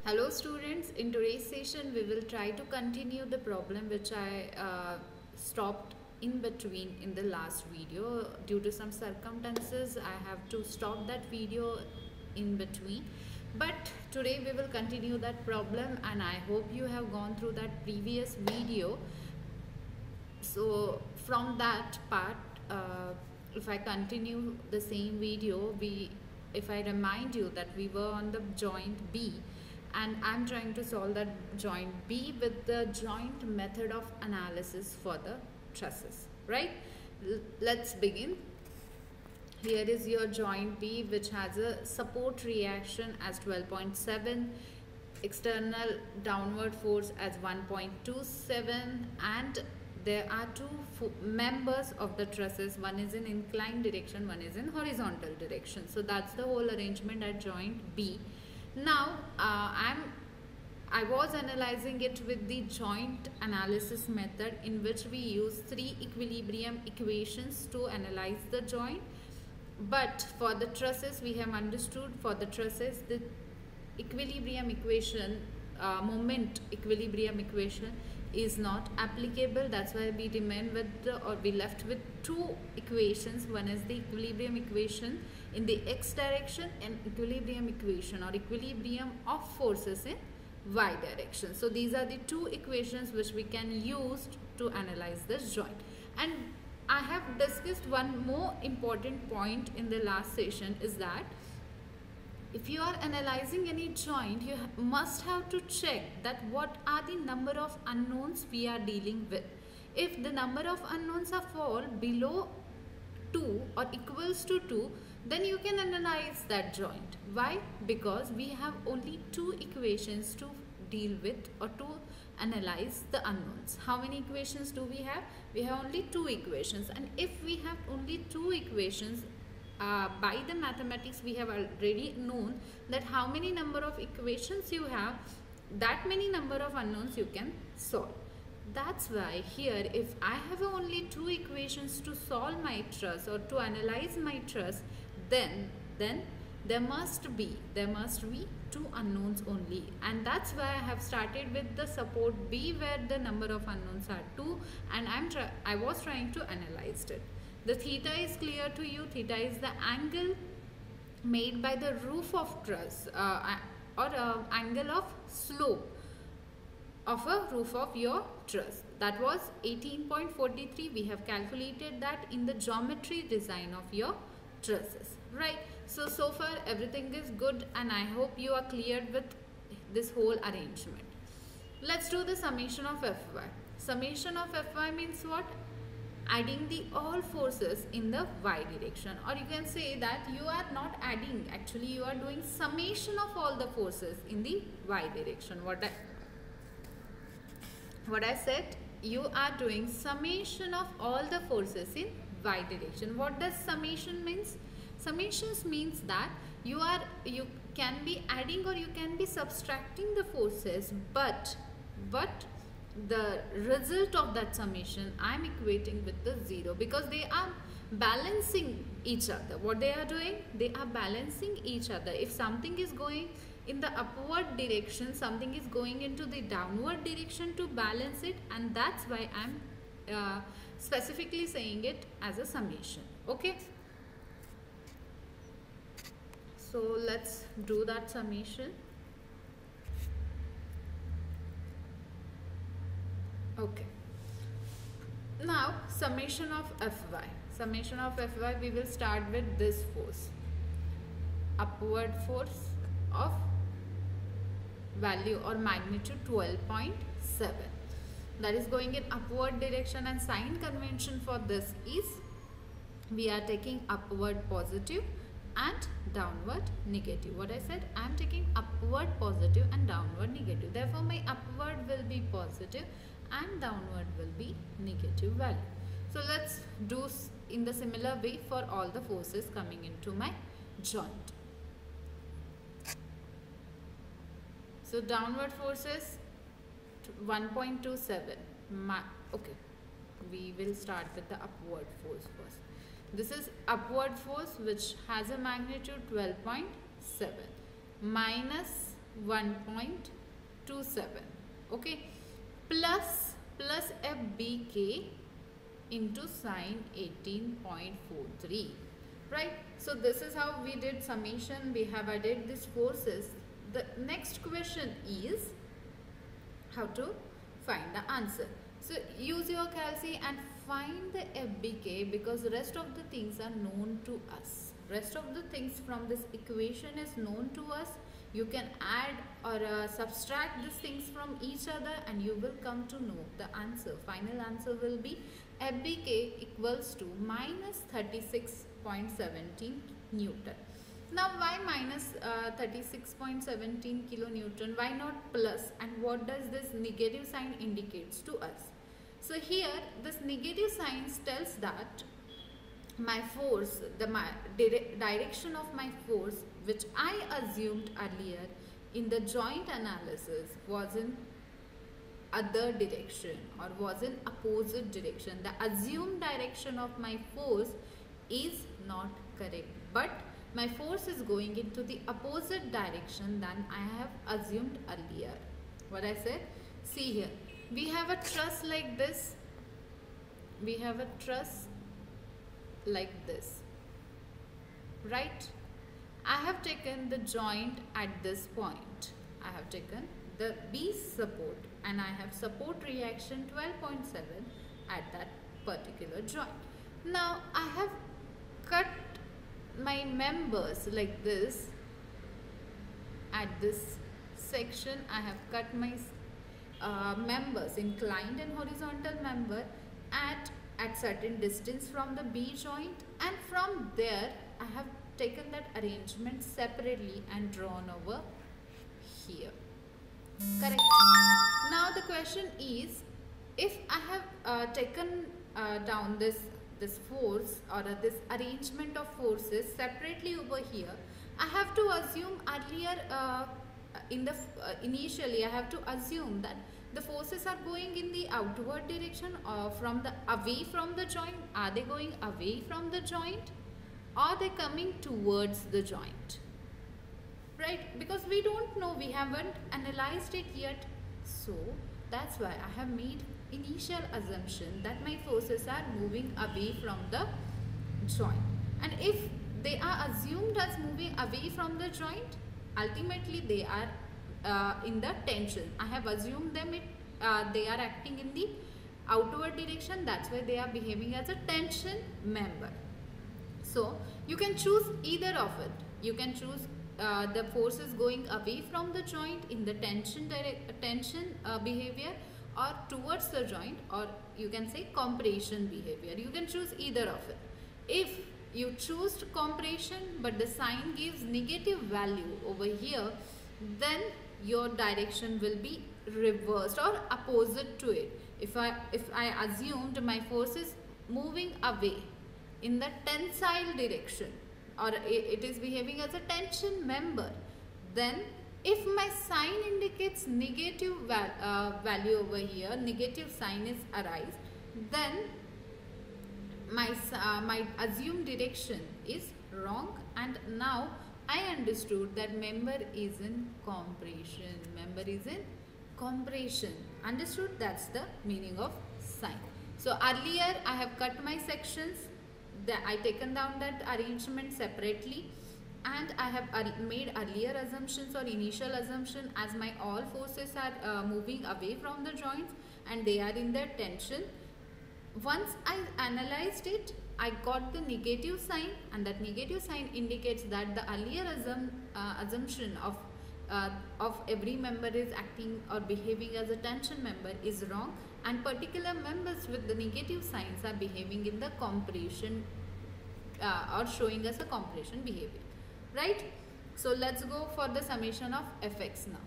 Hello students, in today's session we will try to continue the problem which I stopped in between in the last video. Due to some circumstances I have to stop that video in between, but today we will continue that problem and I hope you have gone through that previous video. So from that part, if I continue the same video, if I remind you that we were on the joint B and I'm trying to solve that joint B with the joint method of analysis for the trusses, right? Let's begin. Here is your joint B, which has a support reaction as 12.7, external downward force as 1.27, and there are two members of the trusses. One is in inclined direction, one is in horizontal direction. So that's the whole arrangement at joint B. Now I was analyzing it with the joint analysis method, in which we use three equilibrium equations to analyze the joint. But for the trusses, we have understood for the trusses the equilibrium equation, moment equilibrium equation is not applicable. That's why we remain with we left with two equations. One is the equilibrium equation in the x direction and equilibrium equation or equilibrium of forces in y direction. So these are the two equations which we can use to analyze this joint. And I have discussed one more important point in the last session, is that if you are analyzing any joint, you must have to check that what are the number of unknowns we are dealing with. If the number of unknowns are fall below 2 or equals to 2, then you can analyze that joint. Why? Because we have only two equations to deal with or to analyze the unknowns. How many equations do we have? We have only two equations, and if we have only two equations, by the mathematics we have already known that how many number of equations you have, that many number of unknowns you can solve. That's why here, if I have only two equations to solve my truss or to analyze my truss, then there must be two unknowns only, and that's why I have started with the support B, where the number of unknowns are 2, and I was trying to analyze it. The theta is clear to you. Theta is the angle made by the roof of truss or angle of slope of a roof of your truss. That was 18.43. We have calculated that in the geometry design of your trusses, right? So far everything is good, and I hope you are cleared with this whole arrangement. Let's do the summation of Fy. Summation of Fy means what? Adding the all forces in the y direction, or you can say that you are not adding, actually you are doing summation of all the forces in the y direction. What I said, you are doing summation of all the forces in y direction. What does summation means? Summations means that you can be adding or you can be subtracting the forces, but the result of that summation I am equating with the 0, because they are balancing each other. What they are doing? They are balancing each other. If something is going in the upward direction, something is going into the downward direction to balance it, and that's why I am specifically saying it as a summation. Okay, so let's do that summation. Okay, now summation of Fy. Summation of Fy, we will start with this force, upward force of value or magnitude 12.7, that is going in upward direction, and sign convention for this is we are taking upward positive and downward negative. What I said, I am taking upward positive and downward negative. Therefore my upward will be positive and downward will be negative value. So let's do in the similar way for all the forces coming into my joint. So downward forces 1.27. Okay, we will start with the upward force first. This is upward force which has a magnitude 12.7 minus 1.27, okay, plus FBK into sine 18.43, right? So this is how we did summation. We have added these forces. The next question is how to find the answer. So use your calci and find the FBK, because the rest of the things are known to us. Rest of the things from this equation is known to us. You can add or subtract these things from each other and you will come to know the answer. Final answer will be FBK equals to minus 36.17 Newton. Now why minus 36.17 kilonewton? Why not plus? And what does this negative sign indicates to us? So here this negative sign tells that my force, the direction of my force, which I assumed earlier in the joint analysis, was in other direction or was in opposite direction. The assumed direction of my force is not correct, but my force is going into the opposite direction than I have assumed earlier. What I said? See here, we have a truss like this. We have a truss like this, right? I have taken the joint at this point. I have taken the B support and I have support reaction 12.7 at that particular joint. Now I have cut my members like this. At this section I have cut my members, inclined and horizontal member at certain distance from the B joint, and from there I have taken that arrangement separately and drawn over here. Correct. Now the question is, if I have taken down this force or this arrangement of forces separately over here, I have to assume earlier initially I have to assume that the forces are going in the outward direction or away from the joint. Are they going away from the joint or they coming towards the joint? Right? Because we don't know, we haven't analyzed it yet. So that's why I have made initial assumption that my forces are moving away from the joint. And if they are assumed as moving away from the joint, ultimately they are in the tension. I have assumed them they are acting in the outward direction. That's why they are behaving as a tension member. So you can choose either of it. You can choose the forces going away from the joint in the tension behavior, or towards the joint, or you can say compression behavior. You can choose either of it. If you choose compression but the sign gives negative value over here, then your direction will be reversed or opposite to it. If I assumed my force is moving away in the tensile direction, or it is behaving as a tension member, then if my sign indicates negative value over here, negative sign is arise, then my assumed direction is wrong, and now I understood that member is in compression. Member is in compression. Understood? That's the meaning of sign. So earlier I have cut my sections. I taken down that arrangement separately, and I have made earlier assumptions or initial assumption as my all forces are moving away from the joints and they are in their tension. Once I analyzed it, I got the negative sign, and that negative sign indicates that the earlier assumption of every member is acting or behaving as a tension member is wrong, and particular members with the negative signs are behaving in the compression or showing us a compression behavior, right? So let's go for the summation of Fx now.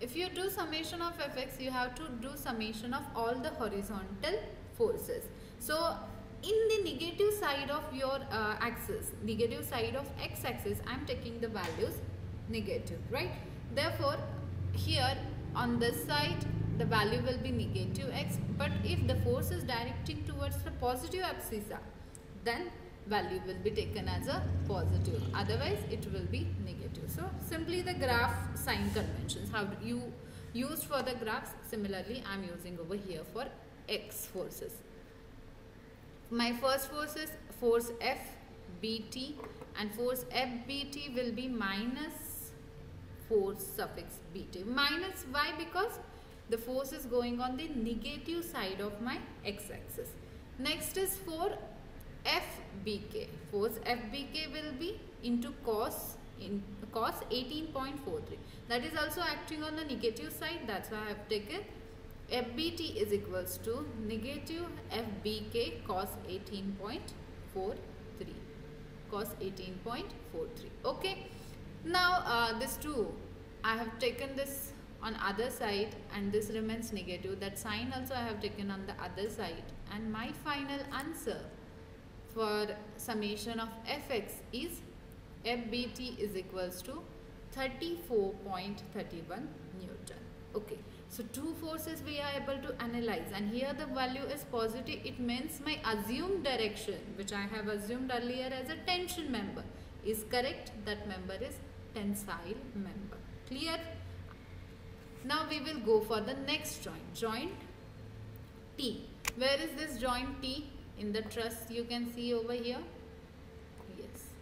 If you do summation of Fx, you have to do summation of all the horizontal forces. So in the negative side of your axis, negative side of x-axis, I am taking the values negative, right? Therefore, here on this side, the value will be negative x. But if the force is directing towards the positive abscissa, then value will be taken as a positive, otherwise it will be negative. So simply the graph sign conventions, how do you used for the graphs, similarly I am using over here for x forces. My first force is force FBT, and force FBT will be minus force suffix BT. Minus, why? Because the force is going on the negative side of my x-axis. Next is for FBK. Force FBK will be into cos 18.43. That is also acting on the negative side. That's why I have taken FBT is equals to negative FBK cos 18.43. Cos 18.43. Okay. Now this 2, I have taken this on other side and this remains negative. That sign also I have taken on the other side, and my final answer for summation of Fx is FBT is equals to 34.31 Newton. Okay, so two forces we are able to analyze, and here the value is positive. It means my assumed direction, which I have assumed earlier as a tension member, is correct. That member is tensile member. Clear? Now we will go for the next joint, joint T. Where is this joint T? In the truss, you can see over here. Yes.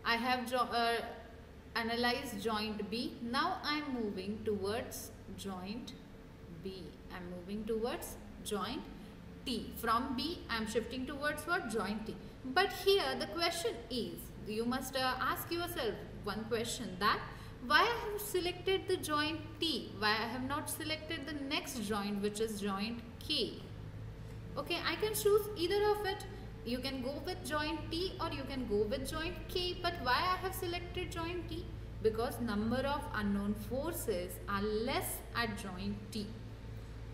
I have analyzed joint B. Now I am moving towards joint B. I am moving towards joint T. From B, I am shifting towards what? Joint T. But here the question is, you must ask yourself one question, that why I have selected the joint T? Why I have not selected the next joint, which is joint K? Okay, I can choose either of it. You can go with joint T or you can go with joint K. But why I have selected joint T? Because number of unknown forces are less at joint T.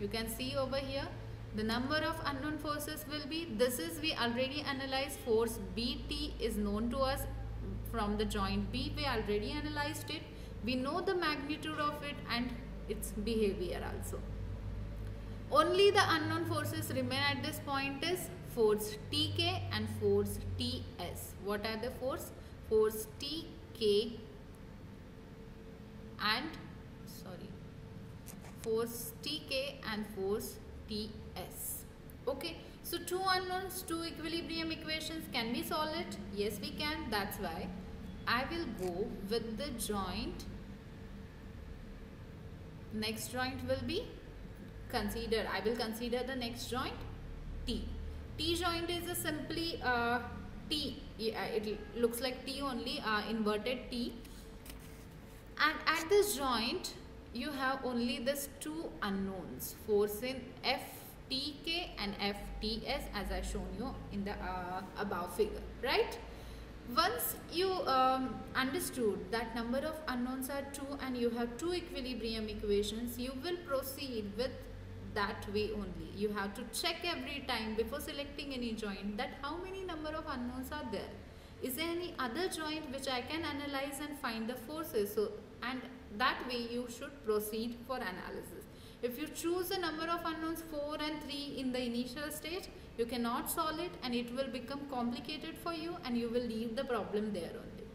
You can see over here, the number of unknown forces will be, this is, we already analyzed force BT is known to us from the joint B. We already analyzed it. We know the magnitude of it and its behavior also. Only the unknown forces remain at this point is force TK and force TS. What are the force? Force TK and force TK and force TS. Okay, so two unknowns, two equilibrium equations. Can we solve it? Yes, we can. That's why I will go with the joint. Next joint will be consider. I will consider the next joint T. T joint is a simply T. It looks like T only, inverted T. And at this joint, you have only this two unknowns, force in FTK and FTS, as I shown you in the above figure, right? Once you understood that number of unknowns are 2 and you have two equilibrium equations, you will proceed with that way only. You have to check every time before selecting any joint that how many number of unknowns are there. Is there any other joint which I can analyze and find the forces? So, and that way you should proceed for analysis. If you choose a number of unknowns 4 and 3 in the initial stage, you cannot solve it and it will become complicated for you and you will leave the problem there only.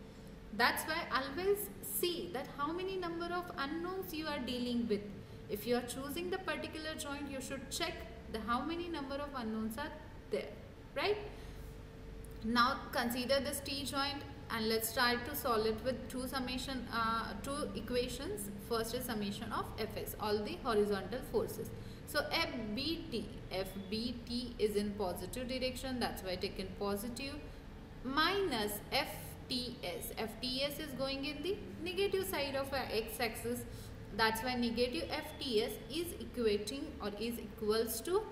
That's why always see that how many number of unknowns you are dealing with. If you are choosing the particular joint, you should check the how many number of unknowns are there, right? Now consider this T joint and let's try to solve it with two equations. First is summation of Fs, all the horizontal forces. So FBT is in positive direction, that's why I taken positive, minus FTS. FTS is going in the negative side of our x-axis, that's why negative FTS is equating or is equals to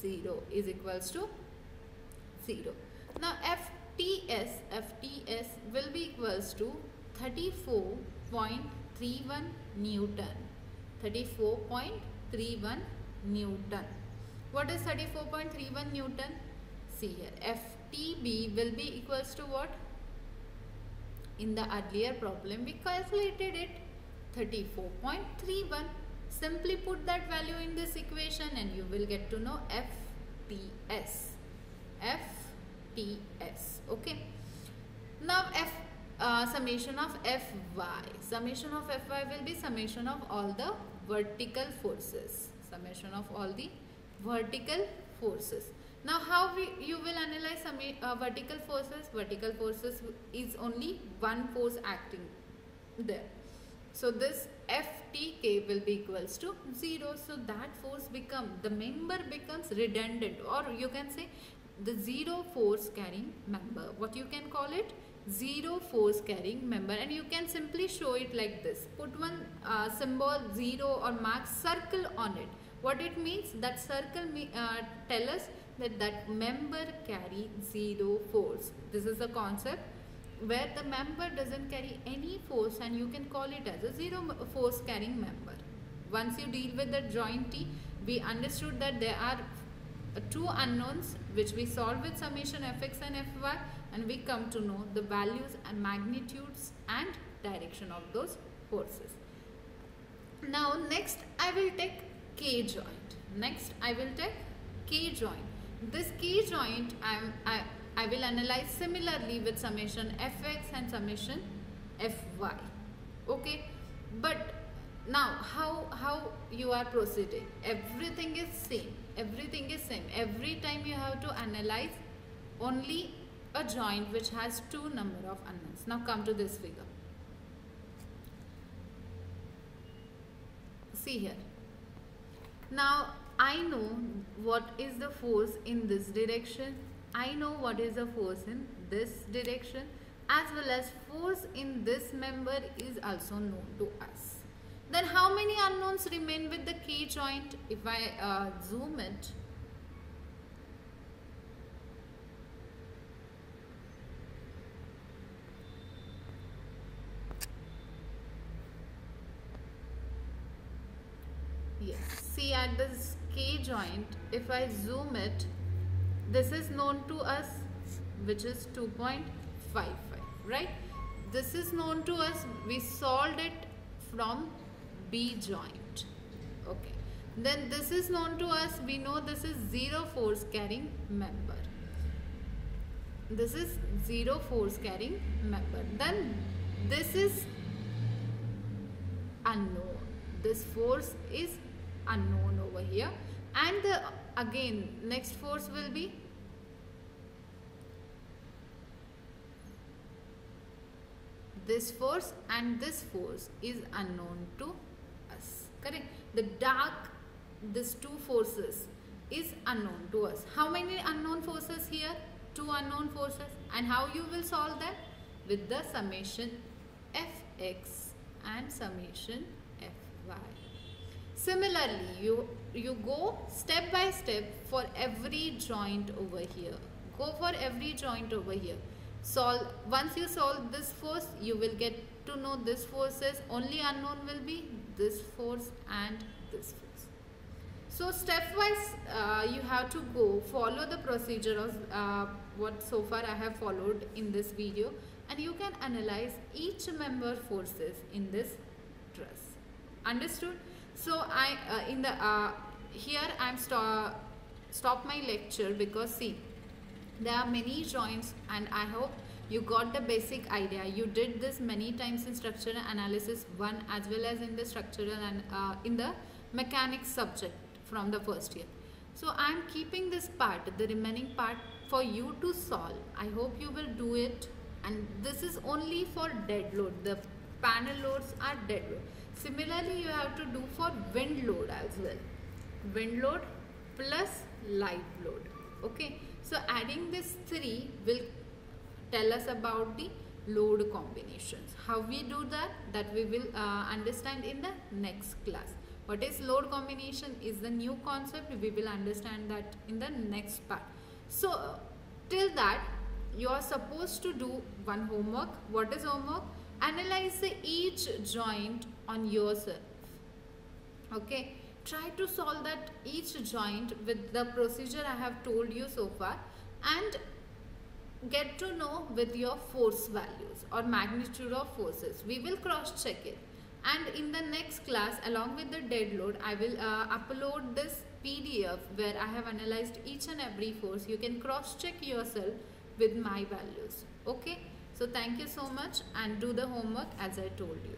0, is equals to 0. Now FTS will be equals to 34.31 Newton. 34.31 Newton. What is 34.31 Newton? See here, FTB will be equals to what? In the earlier problem we calculated it, 34.31. Simply put that value in this equation and you will get to know FTS. FTS. Okay. Now summation of Fy. Summation of Fy will be summation of all the vertical forces. Summation of all the vertical forces. Now how you will analyze vertical forces? Vertical forces is only one force acting there. So this Ftk will be equals to 0. So that force the member becomes redundant, or you can say the zero force carrying member. What you can call it? Zero force carrying member. And you can simply show it like this. Put one symbol 0 or mark circle on it. What it means? That circle tell us that member carry zero force. This is the concept where the member doesn't carry any force, and you can call it as a zero force carrying member. Once you deal with the joint T, we understood that there are two unknowns which we solve with summation Fx and Fy, and we come to know the values and magnitudes and direction of those forces. Now next I will take K joint. Next I will take K joint. This K joint I will analyze similarly with summation Fx and summation Fy. Okay, but now how you are proceeding? Everything is same. Everything is same. Every time you have to analyze only a joint which has two number of unknowns. Now come to this figure. See here. Now I know what is the force in this direction. I know what is the force in this direction, as well as force in this member is also known to us. Then how many unknowns remain with the K joint? If I zoom it, yes, see at this K joint, if I zoom it, this is known to us, which is 2.55, right? This is known to us, we solved it from B joint. Okay, then this is known to us, we know this is zero force carrying member. This is zero force carrying member. Then this is unknown. This force is unknown over here, and again next force will be this force, and this force is unknown to us. Correct? The dark, these two forces is unknown to us. How many unknown forces here? Two unknown forces. And how you will solve that? With the summation Fx and summation Fy. Similarly, you go step by step for every joint over here. Go for every joint over here. Solve. Once you solve this force, you will get to know this forces. Only unknown will be this force and this force. So stepwise, you have to go follow the procedure of what so far I have followed in this video, and you can analyze each member forces in this truss. Understood? So I here I am stop my lecture, because see, there are many joints, and I hope you got the basic idea. You did this many times in structural analysis 1 as well as in the structural and in the mechanics subject from the first year. So I am keeping this part, the remaining part, for you to solve. I hope you will do it, and this is only for dead load. The panel loads are dead load. Similarly, you have to do for wind load as well. Wind load plus light load. Okay. So adding this 3 will tell us about the load combinations. How we do that? That we will understand in the next class. What is load combination is the new concept. We will understand that in the next part. So till that, you are supposed to do one homework. What is homework? Analyze each joint on yourself. Okay. Try to solve that each joint with the procedure I have told you so far, and get to know with your force values or magnitude of forces. We will cross check it, and in the next class along with the dead load I will upload this PDF where I have analyzed each and every force. You can cross check yourself with my values. Okay, so thank you so much and do the homework as I told you.